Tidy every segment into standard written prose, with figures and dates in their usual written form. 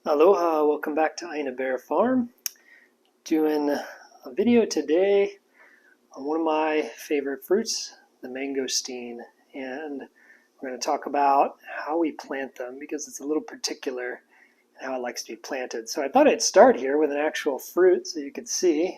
Aloha, welcome back to Aina Bear Farm. Doing a video today on one of my favorite fruits, the mangosteen. And we're going to talk about how we plant them because it's a little particular in how it likes to be planted. So I thought I'd start here with an actual fruit so you could see.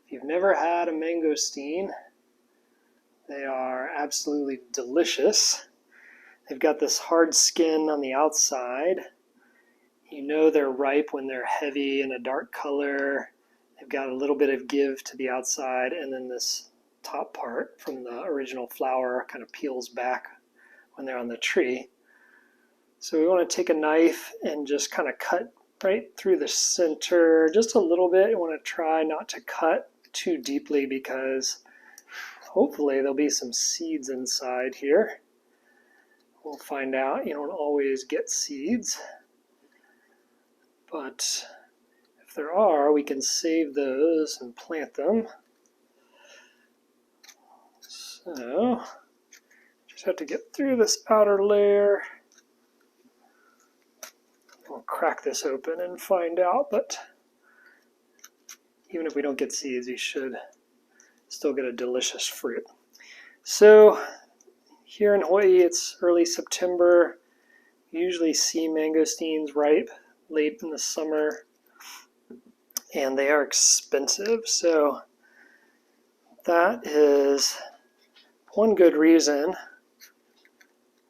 If you've never had a mangosteen, they are absolutely delicious. They've got this hard skin on the outside. You know they're ripe when they're heavy and a dark color. They've got a little bit of give to the outside, and then this top part from the original flower kind of peels back when they're on the tree. So we want to take a knife and just kind of cut right through the center just a little bit. You want to try not to cut too deeply because hopefully there'll be some seeds inside here. We'll find out. You don't always get seeds. But if there are, we can save those and plant them. So, just have to get through this outer layer. We'll crack this open and find out, but even if we don't get seeds, we should still get a delicious fruit. So, here in Hawaii, it's early September. You usually see mangosteens ripe late in the summer, and they are expensive, so that is one good reason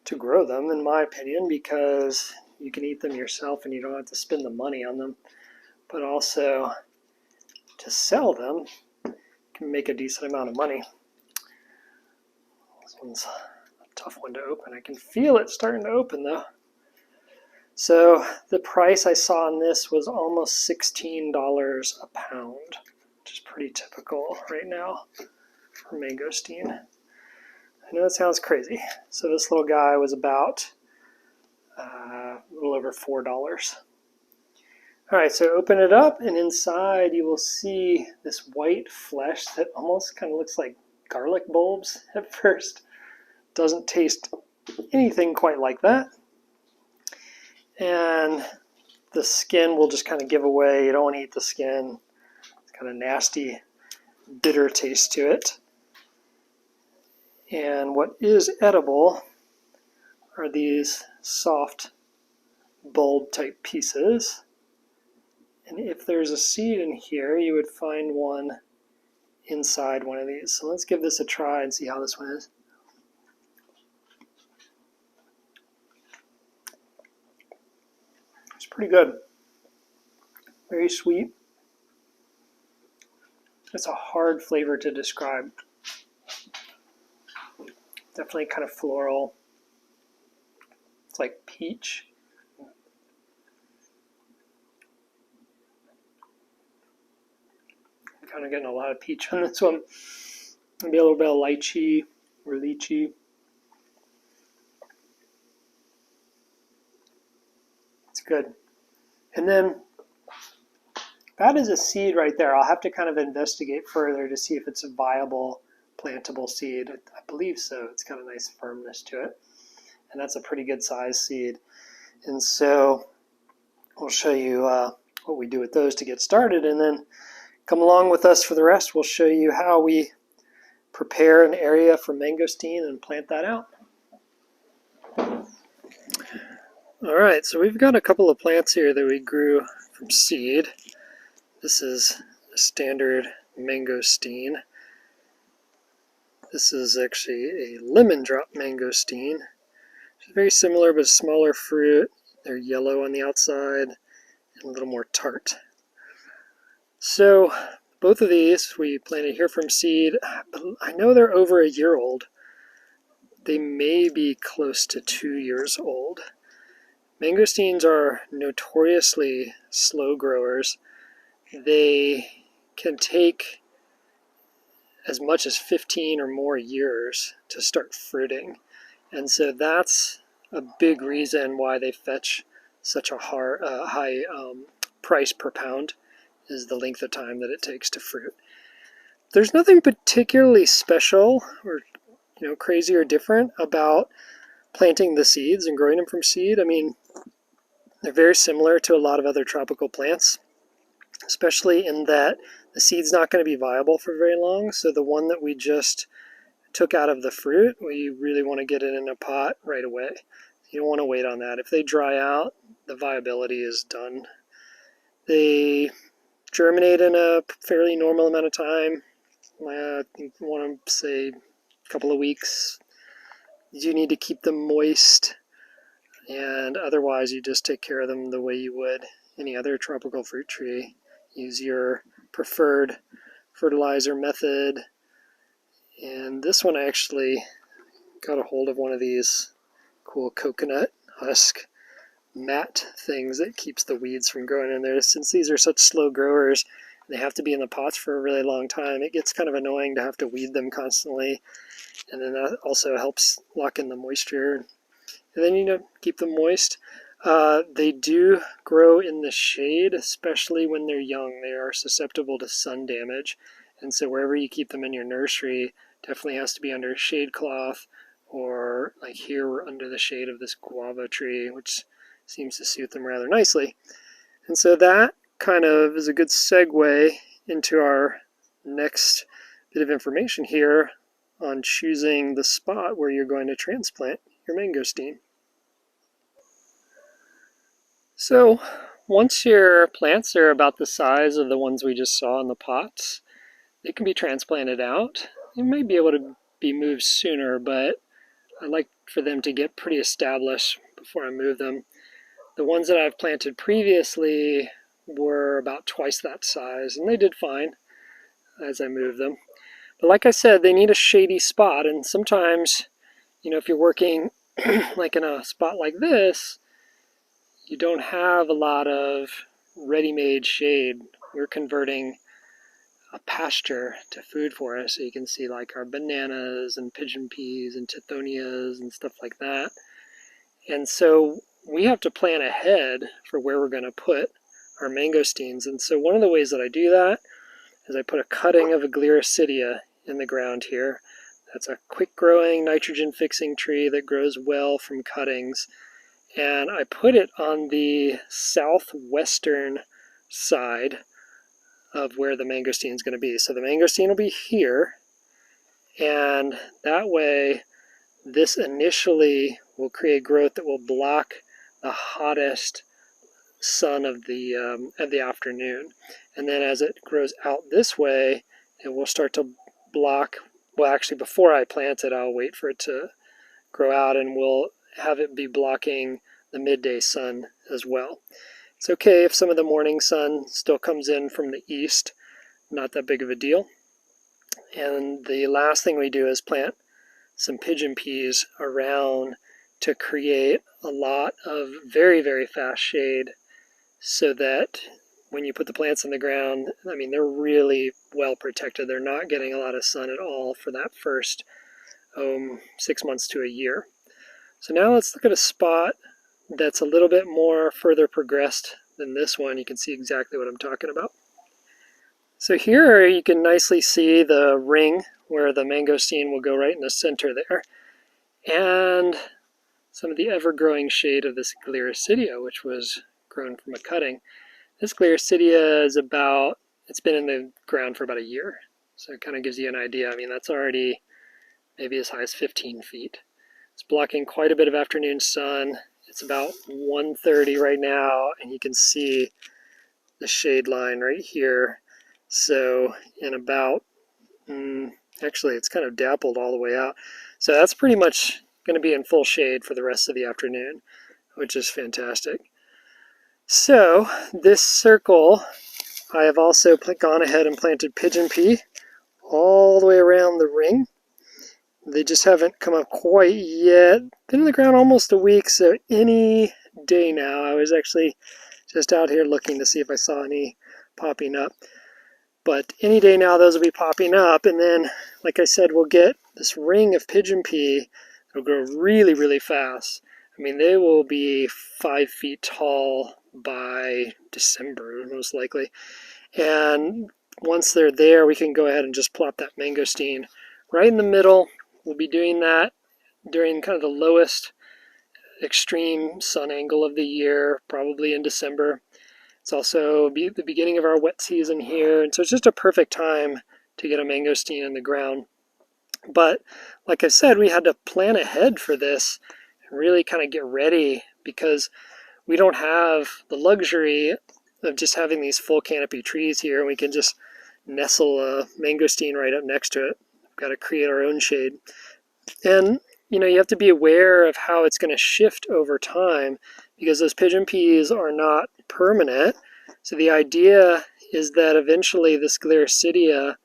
to grow them, in my opinion, because you can eat them yourself and you don't have to spend the money on them, but also to sell them you can make a decent amount of money. This one's a tough one to open. I can feel it starting to open though. So the price I saw on this was almost $16 a pound, which is pretty typical right now for mangosteen. I know it sounds crazy. So this little guy was about a little over $4. All right, so open it up, and inside you will see this white flesh that almost kind of looks like garlic bulbs at first. Doesn't taste anything quite like that. And the skin will just kind of give away. You don't want to eat the skin. It's kind of nasty, bitter taste to it. And what is edible are these soft bulb type pieces. And if there's a seed in here, you would find one inside one of these. So let's give this a try and see how this one is. Pretty good. Very sweet. It's a hard flavor to describe. Definitely kind of floral. It's like peach. I'm kind of getting a lot of peach on this one. Maybe a little bit of lychee or lychee. It's good. And then that is a seed right there. I'll have to kind of investigate further to see if it's a viable plantable seed. I believe so. It's got a nice firmness to it. And that's a pretty good size seed. And so we'll show you what we do with those to get started. And then come along with us for the rest. We'll show you how we prepare an area for mangosteen and plant that out. All right, so we've got a couple of plants here that we grew from seed. This is a standard mangosteen. This is actually a lemon drop mangosteen. It's very similar but smaller fruit. They're yellow on the outside and a little more tart. So both of these we planted here from seed. I know they're over a year old. They may be close to 2 years old. Mangosteens are notoriously slow growers. They can take as much as 15 or more years to start fruiting. And so that's a big reason why they fetch such a high price per pound, is the length of time that it takes to fruit. There's nothing particularly special or crazy or different about planting the seeds and growing them from seed. I mean, They're very similar to a lot of other tropical plants, especially in that the seed's not going to be viable for very long. So the one that we just took out of the fruit, we really want to get it in a pot right away. You don't want to wait on that. If they dry out, the viability is done. They germinate in a fairly normal amount of time. I want to say a couple of weeks. You do need to keep them moist, and otherwise you just take care of them the way you would any other tropical fruit tree. Use your preferred fertilizer method. And this one, I actually got a hold of one of these cool coconut husk mat things that keeps the weeds from growing in there. Since these are such slow growers, they have to be in the pots for a really long time, it gets kind of annoying to have to weed them constantly. And then that also helps lock in the moisture. And then, keep them moist. They do grow in the shade, especially when they're young. They are susceptible to sun damage. And so wherever you keep them in your nursery, definitely has to be under a shade cloth, or like here we're under the shade of this guava tree, which seems to suit them rather nicely. And so that kind of is a good segue into our next bit of information here on choosing the spot where you're going to transplant your mangosteen. So once your plants are about the size of the ones we just saw in the pots, they can be transplanted out. You may be able to be moved sooner, but I like for them to get pretty established before I move them. The ones that I've planted previously were about twice that size, and they did fine as I moved them. But like I said, they need a shady spot, and sometimes, if you're working like in a spot like this, you don't have a lot of ready-made shade. We're converting a pasture to food for us, so you can see like our bananas and pigeon peas and tithonias and stuff like that. And so we have to plan ahead for where we're going to put our mangosteens. And so one of the ways that I do that is I put a cutting of a Gliricidia in the ground here. That's a quick-growing, nitrogen-fixing tree that grows well from cuttings. And I put it on the southwestern side of where the mangosteen is going to be. So the mangosteen will be here, and that way this initially will create growth that will block the hottest sun of the afternoon. And then as it grows out this way, it will start to block, well actually before I plant it, I'll wait for it to grow out, and we'll have it be blocking the midday sun as well. It's okay if some of the morning sun still comes in from the east, not that big of a deal. And the last thing we do is plant some pigeon peas around to create a lot of very, very fast shade, so that when you put the plants in the ground, they're really well protected. They're not getting a lot of sun at all for that first 6 months to a year. So now let's look at a spot that's a little bit more further progressed than this one. You can see exactly what I'm talking about. So here you can nicely see the ring where the mangosteen will go right in the center there, and some of the ever-growing shade of this Gliricidia, which was grown from a cutting. This Gliricidia is it's been in the ground for about a year, so it kind of gives you an idea. That's already maybe as high as 15 feet. It's blocking quite a bit of afternoon sun. It's about 1:30 right now, and you can see the shade line right here. So in about, actually it's kind of dappled all the way out. So that's pretty much going to be in full shade for the rest of the afternoon, which is fantastic. So this circle, I have also gone ahead and planted pigeon pea all the way around the ring. They just haven't come up quite yet. Been in the ground almost a week, so any day now. I was actually just out here looking to see if I saw any popping up. But any day now, those will be popping up. And then, like I said, we'll get this ring of pigeon pea. It'll grow really, really fast. They will be 5 feet tall by December, most likely. And once they're there, we can go ahead and just plop that mangosteen right in the middle. We'll be doing that during kind of the lowest extreme sun angle of the year, probably in December. It's also the beginning of our wet season here, and so it's just a perfect time to get a mangosteen in the ground. But like I said, we had to plan ahead for this and really kind of get ready, because we don't have the luxury of just having these full canopy trees here, and we can just nestle a mangosteen right up next to it. We've got to create our own shade. And you have to be aware of how it's going to shift over time, because those pigeon peas are not permanent. So the idea is that eventually this Gliricidia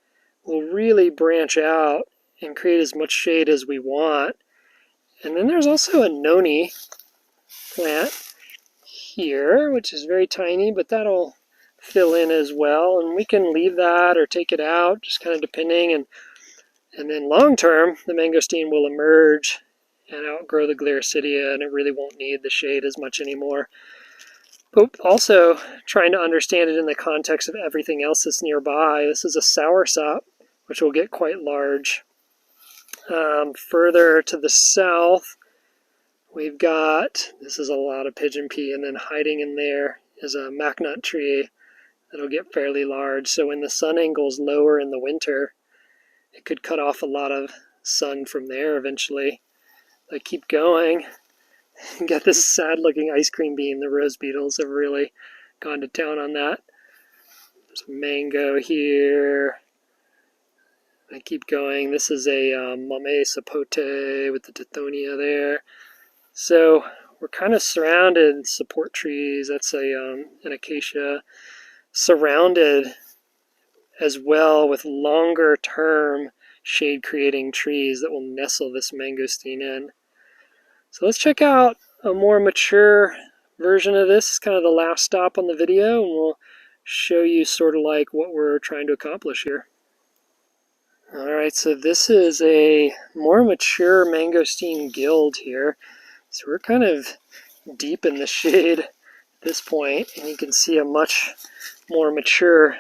will really branch out and create as much shade as we want. And then there's also a noni plant here, which is very tiny, but that'll fill in as well. And we can leave that or take it out, just kind of depending. And then long term, the mangosteen will emerge and outgrow the Gliricidia, and it really won't need the shade as much anymore. But also trying to understand it in the context of everything else that's nearby. This is a soursop, which will get quite large. Further to the south, we've got, this is a lot of pigeon pea, and then hiding in there is a macnut tree that'll get fairly large. So when the sun angle's lower in the winter, it could cut off a lot of sun from there eventually. I keep going. Got this sad looking ice cream bean. The rose beetles have really gone to town on that. There's a mango here. I keep going. This is a mame sapote with the tithonia there. So we're kind of surrounded, support trees, that's an acacia, surrounded as well with longer term shade creating trees that will nestle this mangosteen in. So let's check out a more mature version of this. It's kind of the last stop on the video, and we'll show you sort of like what we're trying to accomplish here. Alright, so this is a more mature mangosteen guild here. So we're kind of deep in the shade at this point, and you can see a much more mature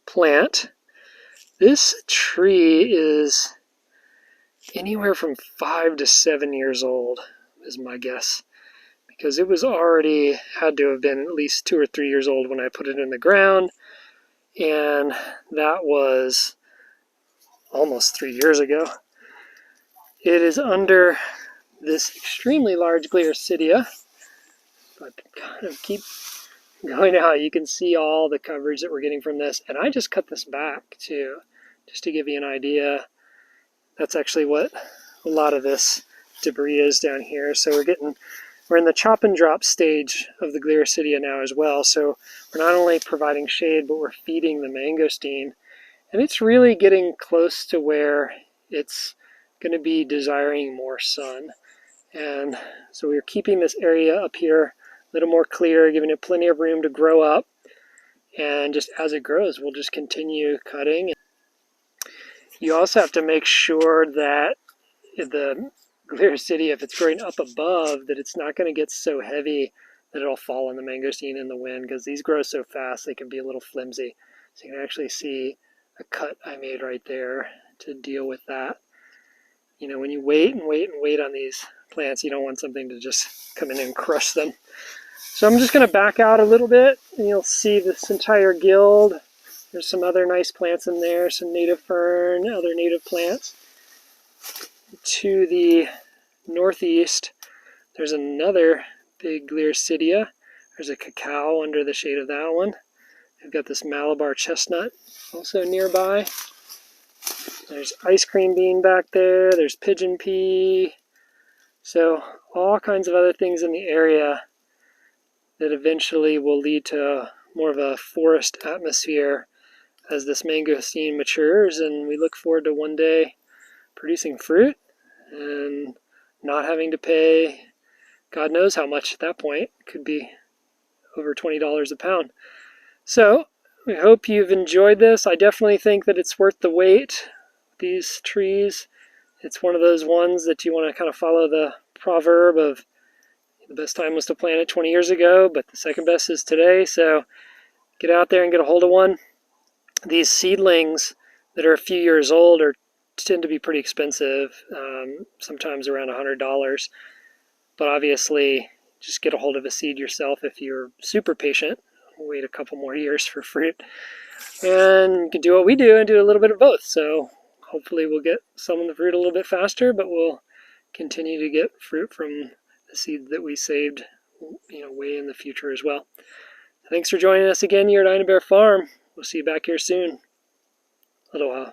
plant. This tree is anywhere from 5 to 7 years old, is my guess, because it was already had to have been at least 2 or 3 years old when I put it in the ground, and that was almost 3 years ago. It is under this extremely large Gliricidia. If I kind of keep going out, you can see all the coverage that we're getting from this, and I just cut this back too, just to give you an idea. That's actually what a lot of this debris is down here. So we're in the chop and drop stage of the Gliricidia now as well. So we're not only providing shade, but we're feeding the mangosteen, and it's really getting close to where it's going to be desiring more sun. And so we're keeping this area up here a little more clear, giving it plenty of room to grow up. And just as it grows, we'll just continue cutting. You also have to make sure that the Gliricidia, if it's growing up above, that it's not going to get so heavy that it'll fall on the mangosteen in the wind, because these grow so fast they can be a little flimsy. So you can actually see a cut I made right there to deal with that. When you wait and wait and wait on these plants, you don't want something to just come in and crush them. So I'm just going to back out a little bit, and you'll see this entire guild. There's some other nice plants in there, some native fern, other native plants. To the northeast, there's another big Gliricidia. There's a cacao under the shade of that one. We've got this Malabar chestnut also nearby. There's ice cream bean back there. There's pigeon pea. So all kinds of other things in the area that eventually will lead to more of a forest atmosphere as this mangosteen matures, and we look forward to one day producing fruit and not having to pay God knows how much at that point. It could be over $20 a pound. So we hope you've enjoyed this. I definitely think that it's worth the wait. These trees, it's one of those ones that you want to kind of follow the proverb of the best time was to plant it 20 years ago, but the second best is today. So get out there and get a hold of one. These seedlings that are a few years old tend to be pretty expensive, sometimes around $100. But obviously, just get a hold of a seed yourself if you're super patient. Wait a couple more years for fruit. And you can do what we do and do a little bit of both. So hopefully we'll get some of the fruit a little bit faster, but we'll continue to get fruit from the seeds that we saved, way in the future as well. Thanks for joining us again here at Ina Bear Farm. We'll see you back here soon. Aloha.